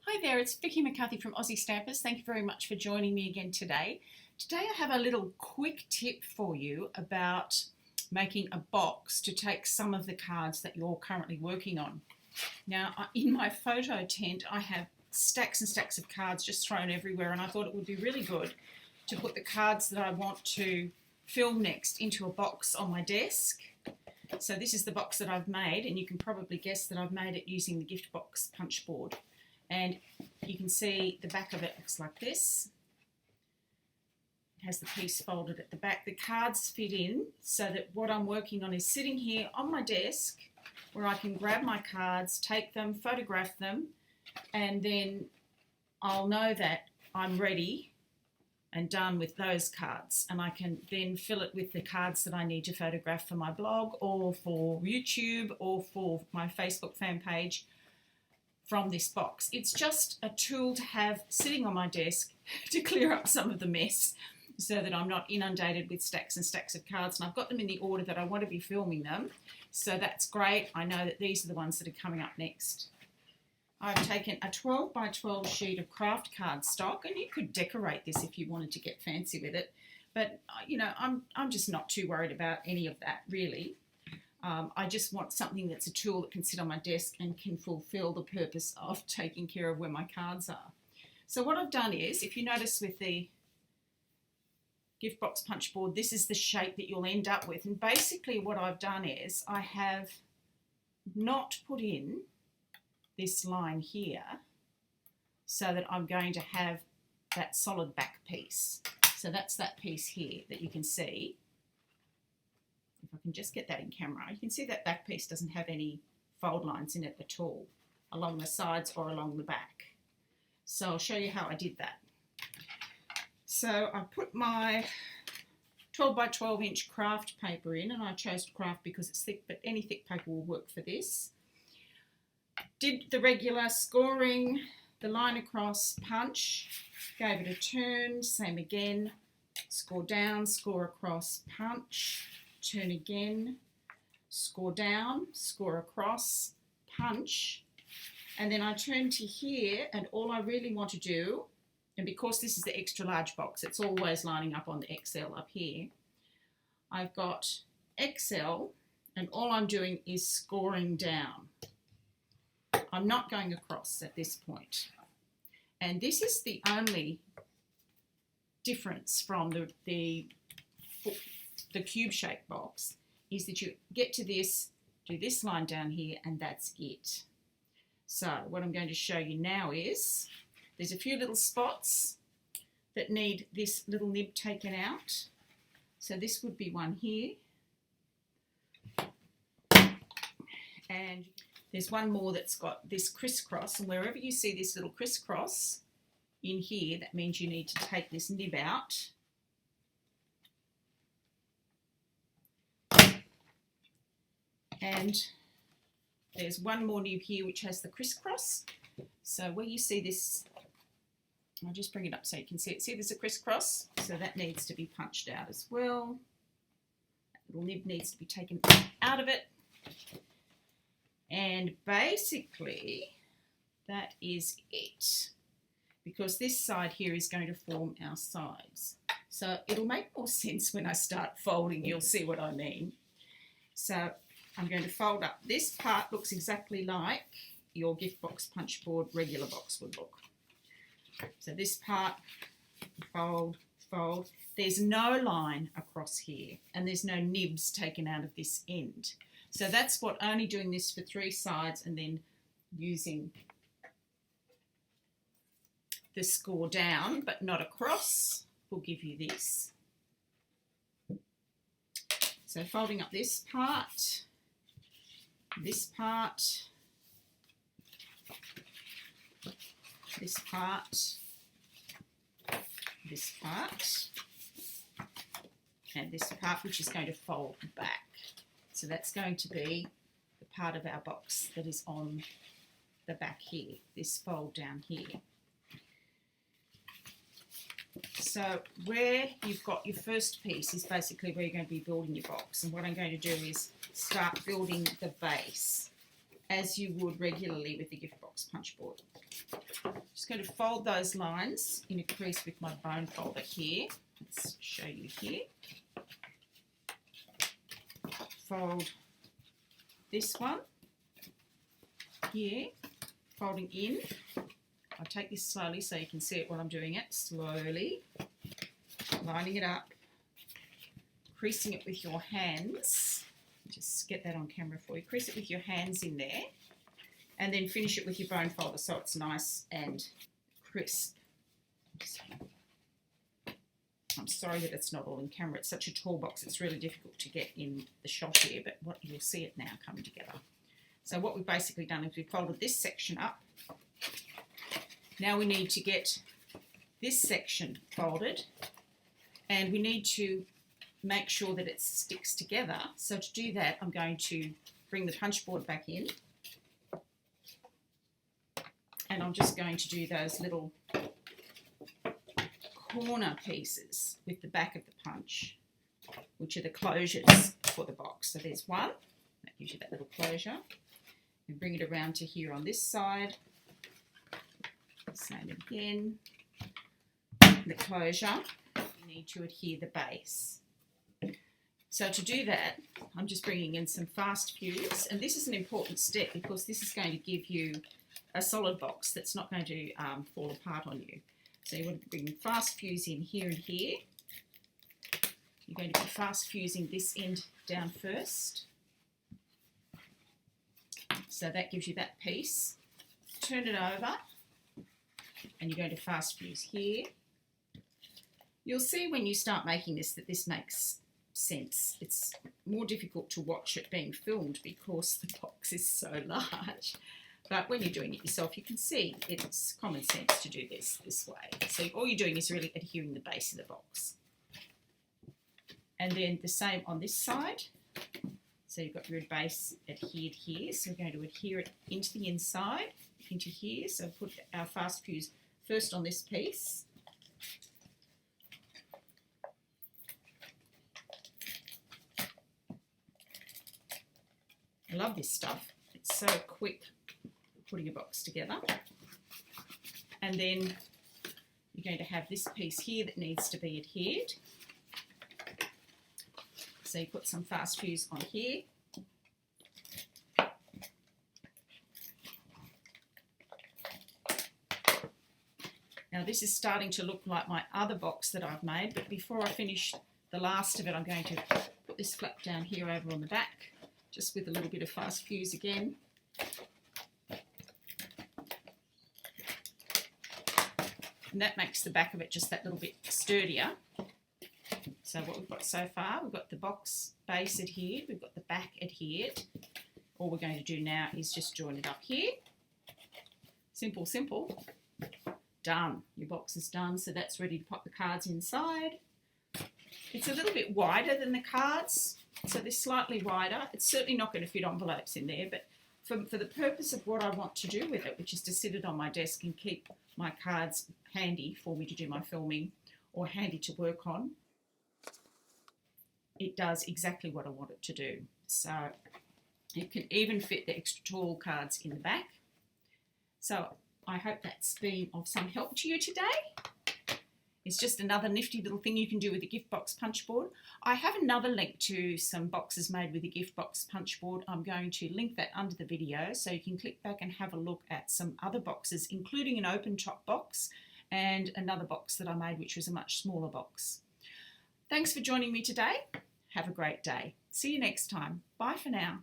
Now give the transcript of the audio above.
Hi there, it's Vicki McCarthy from Aussie Stampers. Thank you very much for joining me again today. Today I have a little quick tip for you about making a box to take some of the cards that you're currently working on. Now, in my photo tent, I have stacks and stacks of cards just thrown everywhere, and I thought it would be really good to put the cards that I want to film next into a box on my desk. So this is the box that I've made, and you can probably guess that I've made it using the gift box punch board. And you can see the back of it looks like this. It has the piece folded at the back. The cards fit in so that what I'm working on is sitting here on my desk where I can grab my cards, take them, photograph them, and then I'll know that I'm ready and done with those cards, and I can then fill it with the cards that I need to photograph for my blog or for YouTube or for my Facebook fan page from this box. It's just a tool to have sitting on my desk to clear up some of the mess so that I'm not inundated with stacks and stacks of cards, and I've got them in the order that I want to be filming them, so that's great. I know that these are the ones that are coming up next. I've taken a 12 by 12 sheet of craft card stock, and you could decorate this if you wanted to get fancy with it, but you know, I'm just not too worried about any of that really. I just want something that's a tool that can sit on my desk and can fulfill the purpose of taking care of where my cards are. So what I've done is, if you notice with the gift box punch board, this is the shape that you'll end up with, and basically what I've done is I have not put in this line here so that I'm going to have that solid back piece. So that's that piece here that you can see. If I can just get that in camera, you can see that back piece doesn't have any fold lines in it at all along the sides or along the back. So I'll show you how I did that. So I put my 12 by 12 inch craft paper in, and I chose craft because it's thick, but any thick paper will work for this. Did the regular scoring, the line across, punch, gave it a turn, same again, score down, score across, punch, turn again, score down, score across, punch, and then I turn to here, and all I really want to do, and because this is the extra large box, it's always lining up on the XL up here, I've got XL, and all I'm doing is scoring down. I'm not going across at this point. And this is the only difference from the cube-shaped box, is that you get to this, do this line down here, and that's it. So what I'm going to show you now is there's a few little spots that need this little nib taken out. So this would be one here. And there's one more that's got this crisscross, and wherever you see this little crisscross in here, that means you need to take this nib out. And there's one more nib here which has the crisscross. So where you see this, I'll just bring it up so you can see it. See, there's a crisscross, so that needs to be punched out as well. That little nib needs to be taken out of it. And basically, that is it, because this side here is going to form our sides. So it'll make more sense when I start folding, you'll see what I mean. So I'm going to fold up. This part looks exactly like your gift box punch board regular box would look. So this part, fold, fold. There's no line across here, and there's no nibs taken out of this end. So that's what only doing this for 3 sides and then using the score down but not across will give you this. So folding up this part, this part, this part, this part, and this part, which is going to fold back. So that's going to be the part of our box that is on the back here, this fold down here. So where you've got your first piece is basically where you're going to be building your box. And what I'm going to do is start building the base as you would regularly with the gift box punch board. going to fold those lines in a crease with my bone folder here. Let's show you here. Fold this one here, folding in. I'll take this slowly so you can see it while I'm doing it. Slowly, lining it up, creasing it with your hands. Just get that on camera for you. Crease it with your hands in there, and then finish it with your bone folder so it's nice and crisp. I'm sorry that it's not all in camera. It's such a tall box, it's really difficult to get in the shot here, but you'll see it now coming together. So what we've basically done is we've folded this section up. Now we need to get this section folded, and we need to make sure that it sticks together. So to do that, I'm going to bring the punch board back in, and I'm just going to do those little corner pieces with the back of the punch, which are the closures for the box. So there's one, that gives you that little closure, and bring it around to here on this side. Same again, the closure, you need to adhere the base. So to do that, I'm just bringing in some fast fuse, and this is an important step because this is going to give you a solid box that's not going to fall apart on you. So you want to bring fast fuse in here and here. You're going to be fast fusing this end down first. So that gives you that piece. Turn it over, and you're going to fast fuse here. You'll see when you start making this that this makes sense. It's more difficult to watch it being filmed because the box is so large. But when you're doing it yourself, you can see it's common sense to do this way. So all you're doing is really adhering the base of the box. And then the same on this side. So you've got your base adhered here. So we're going to adhere it into the inside, into here. So put our fast fuse first on this piece. I love this stuff. It's so quick putting a box together. And then you're going to have this piece here that needs to be adhered. So you put some fast fuse on here. Now this is starting to look like my other box that I've made, but before I finish the last of it, I'm going to put this flap down here over on the back, just with a little bit of fast fuse again. And that makes the back of it just that little bit sturdier. So what we've got so far, we've got the box base adhered, we've got the back adhered. All we're going to do now is just join it up here. Simple, simple. Done. Your box is done, so that's ready to pop the cards inside. It's a little bit wider than the cards, so they're slightly wider. It's certainly not going to fit envelopes in there, but for the purpose of what I want to do with it, which is to sit it on my desk and keep my cards handy for me to do my filming or handy to work on, it does exactly what I want it to do. So it can even fit the extra tall cards in the back. So I hope that's been of some help to you today. It's just another nifty little thing you can do with a gift box punch board. I have another link to some boxes made with a gift box punch board. I'm going to link that under the video so you can click back and have a look at some other boxes, including an open top box and another box that I made which was a much smaller box. Thanks for joining me today. Have a great day. See you next time. Bye for now.